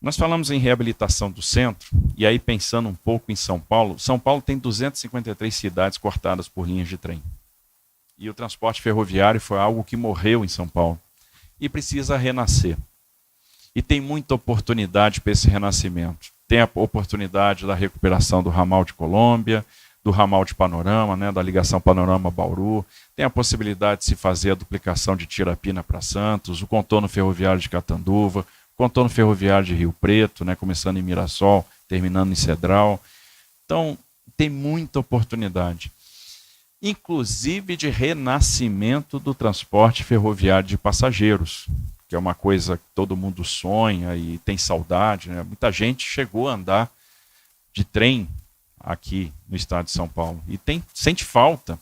Nós falamos em reabilitação do centro, e aí pensando um pouco em São Paulo tem 253 cidades cortadas por linhas de trem. E o transporte ferroviário foi algo que morreu em São Paulo e precisa renascer. E tem muita oportunidade para esse renascimento. Tem a oportunidade da recuperação do ramal de Colômbia, do ramal de Panorama, né, da ligação Panorama-Bauru. Tem a possibilidade de se fazer a duplicação de Tirapina para Santos, o contorno ferroviário de Catanduva, o contorno ferroviário de Rio Preto, né, começando em Mirassol, terminando em Cedral. Então, tem muita oportunidade. Inclusive de renascimento do transporte ferroviário de passageiros, que é uma coisa que todo mundo sonha e tem saudade, né? Muita gente chegou a andar de trem aqui no estado de São Paulo e sente falta.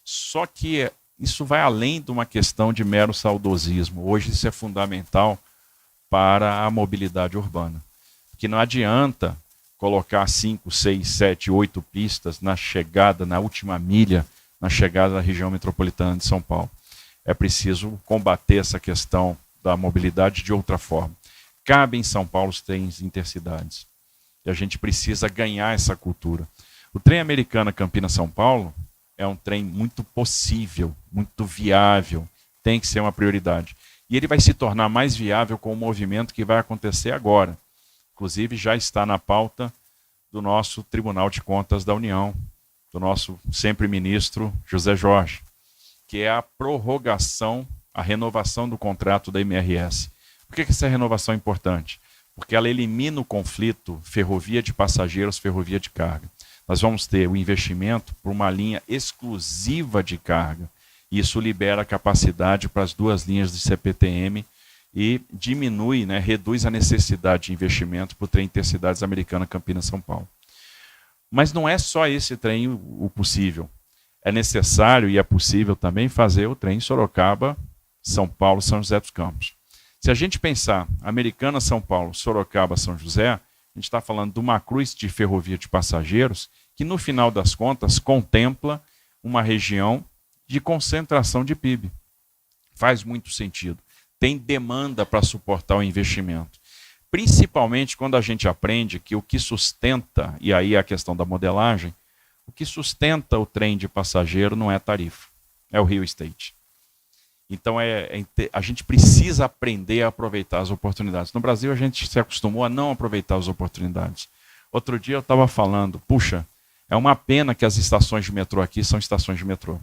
Só que isso vai além de uma questão de mero saudosismo. Hoje isso é fundamental para a mobilidade urbana. Porque não adianta colocar 5, 6, 7, 8 pistas na chegada, na última milha, na chegada da região metropolitana de São Paulo. É preciso combater essa questão da mobilidade de outra forma. Cabe em São Paulo os trens intercidades. E a gente precisa ganhar essa cultura. O trem americano Campinas-São Paulo é um trem muito possível, muito viável, tem que ser uma prioridade. E ele vai se tornar mais viável com o movimento que vai acontecer agora. Inclusive já está na pauta do nosso Tribunal de Contas da União, do nosso sempre ministro José Jorge, que é a prorrogação, a renovação do contrato da MRS. Por que essa renovação é importante? Porque ela elimina o conflito ferrovia de passageiros, ferrovia de carga. Nós vamos ter o investimento por uma linha exclusiva de carga. Isso libera a capacidade para as duas linhas de CPTM e diminui, né, reduz a necessidade de investimento para o trem Intercidades Americana Campinas-São Paulo. Mas não é só esse trem o possível. É necessário e é possível também fazer o trem Sorocaba, São Paulo, São José dos Campos. Se a gente pensar Americana, São Paulo, Sorocaba, São José, a gente está falando de uma cruz de ferrovia de passageiros que, no final das contas, contempla uma região de concentração de PIB. Faz muito sentido. Tem demanda para suportar o investimento. Principalmente quando a gente aprende que o que sustenta, e aí é a questão da modelagem, o que sustenta o trem de passageiro não é a tarifa, é o Rio State. Então a gente precisa aprender a aproveitar as oportunidades. No Brasil a gente se acostumou a não aproveitar as oportunidades. Outro dia eu estava falando, puxa, é uma pena que as estações de metrô aqui são estações de metrô.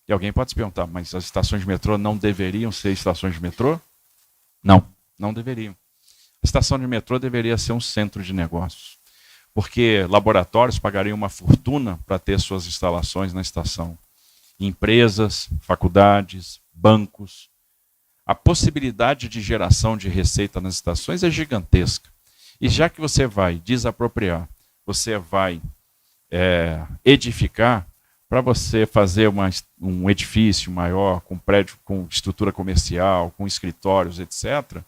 E alguém pode se perguntar, mas as estações de metrô não deveriam ser estações de metrô? Não, não deveriam. A estação de metrô deveria ser um centro de negócios, porque laboratórios pagariam uma fortuna para ter suas instalações na estação. Empresas, faculdades, bancos. A possibilidade de geração de receita nas estações é gigantesca. E já que você vai desapropriar, você vai edificar, para você fazer um edifício maior, com prédio, com estrutura comercial, com escritórios, etc.,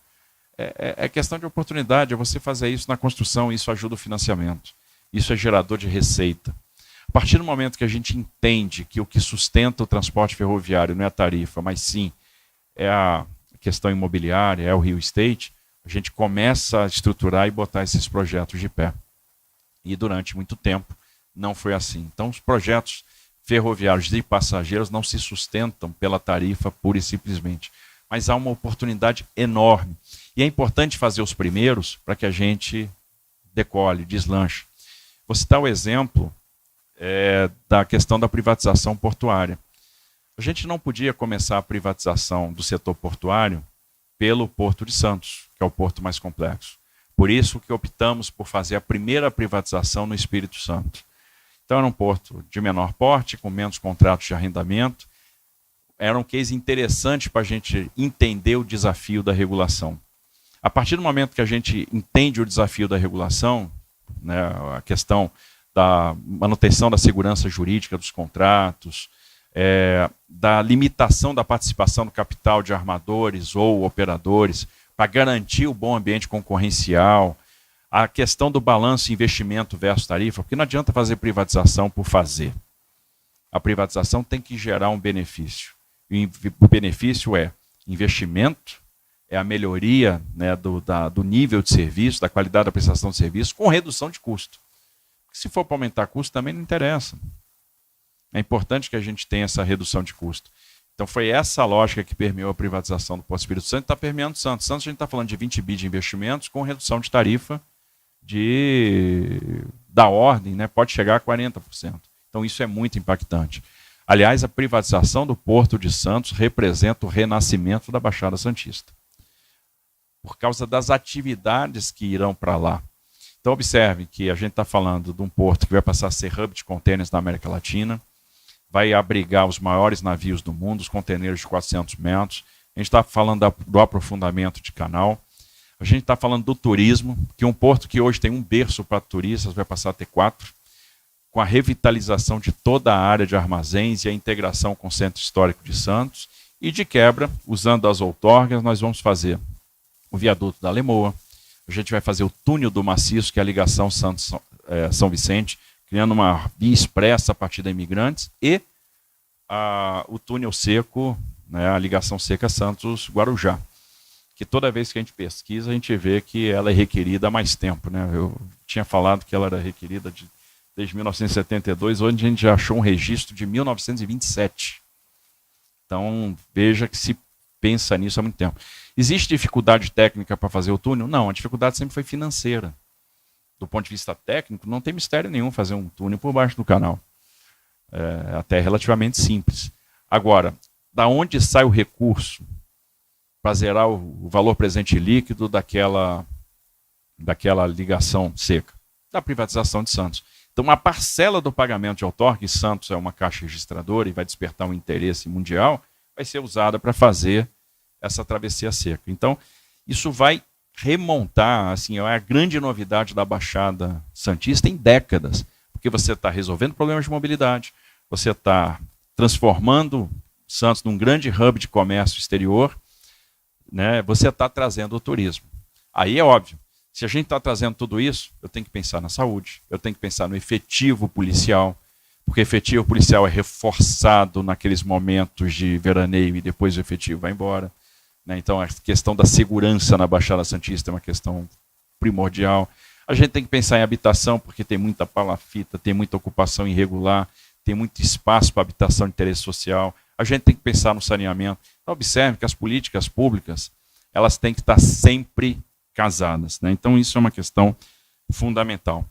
é questão de oportunidade, é você fazer isso na construção, isso ajuda o financiamento. Isso é gerador de receita. A partir do momento que a gente entende que o que sustenta o transporte ferroviário não é a tarifa, mas sim é a questão imobiliária, é o real estate, a gente começa a estruturar e botar esses projetos de pé. E durante muito tempo não foi assim. Então os projetos ferroviários de passageiros não se sustentam pela tarifa pura e simplesmente. Mas há uma oportunidade enorme. E é importante fazer os primeiros para que a gente decole, deslanche. Vou citar o exemplo da questão da privatização portuária. A gente não podia começar a privatização do setor portuário pelo Porto de Santos, que é o porto mais complexo. Por isso que optamos por fazer a primeira privatização no Espírito Santo. Então era um porto de menor porte, com menos contratos de arrendamento. Era um case interessante para a gente entender o desafio da regulação. A partir do momento que a gente entende o desafio da regulação, né, a questão da manutenção da segurança jurídica dos contratos, da limitação da participação do capital de armadores ou operadores, para garantir o bom ambiente concorrencial, a questão do balanço investimento versus tarifa, porque não adianta fazer privatização por fazer. A privatização tem que gerar um benefício. E o benefício é investimento, é a melhoria, né, do nível de serviço, da qualidade da prestação de serviço, com redução de custo. Se for para aumentar custo, também não interessa. É importante que a gente tenha essa redução de custo. Então foi essa lógica que permeou a privatização do Porto Espírito Santo e está permeando o Santos. Santos a gente está falando de 20 bi de investimentos com redução de tarifa da ordem, né, pode chegar a 40%. Então isso é muito impactante. Aliás, a privatização do Porto de Santos representa o renascimento da Baixada Santista, por causa das atividades que irão para lá. Então observe que a gente está falando de um porto que vai passar a ser hub de contêineres na América Latina, vai abrigar os maiores navios do mundo, os contêineres de 400 metros, a gente está falando do aprofundamento de canal, a gente está falando do turismo, que um porto que hoje tem um berço para turistas vai passar a ter 4, com a revitalização de toda a área de armazéns e a integração com o Centro Histórico de Santos, e de quebra, usando as outorgas, nós vamos fazer o viaduto da Lemoa, a gente vai fazer o túnel do Maciço, que é a ligação Santos-São Vicente, criando uma via expressa a partir da Imigrantes, e o túnel seco, né, a ligação seca Santos-Guarujá, que toda vez que a gente pesquisa, a gente vê que ela é requerida há mais tempo. Né? Eu tinha falado que ela era requerida desde 1972, onde a gente já achou um registro de 1927. Então, veja que se pensa nisso há muito tempo. Existe dificuldade técnica para fazer o túnel? Não, a dificuldade sempre foi financeira. Do ponto de vista técnico, não tem mistério nenhum fazer um túnel por baixo do canal. É até relativamente simples. Agora, da onde sai o recurso para zerar o valor presente líquido daquela ligação seca? Da privatização de Santos. Então, uma parcela do pagamento de outorga, e Santos é uma caixa registradora e vai despertar um interesse mundial, vai ser usada para fazer essa travessia seca. Então, isso vai remontar, assim, é a grande novidade da Baixada Santista em décadas, porque você está resolvendo problemas de mobilidade, você está transformando Santos num grande hub de comércio exterior, né? Você está trazendo o turismo. Aí é óbvio, se a gente está trazendo tudo isso, eu tenho que pensar na saúde, eu tenho que pensar no efetivo policial, porque o efetivo policial é reforçado naqueles momentos de veraneio e depois o efetivo vai embora. Então, a questão da segurança na Baixada Santista é uma questão primordial. A gente tem que pensar em habitação, porque tem muita palafita, tem muita ocupação irregular, tem muito espaço para habitação de interesse social. A gente tem que pensar no saneamento. Então, observe que as políticas públicas, elas têm que estar sempre casadas. Né? Então, isso é uma questão fundamental.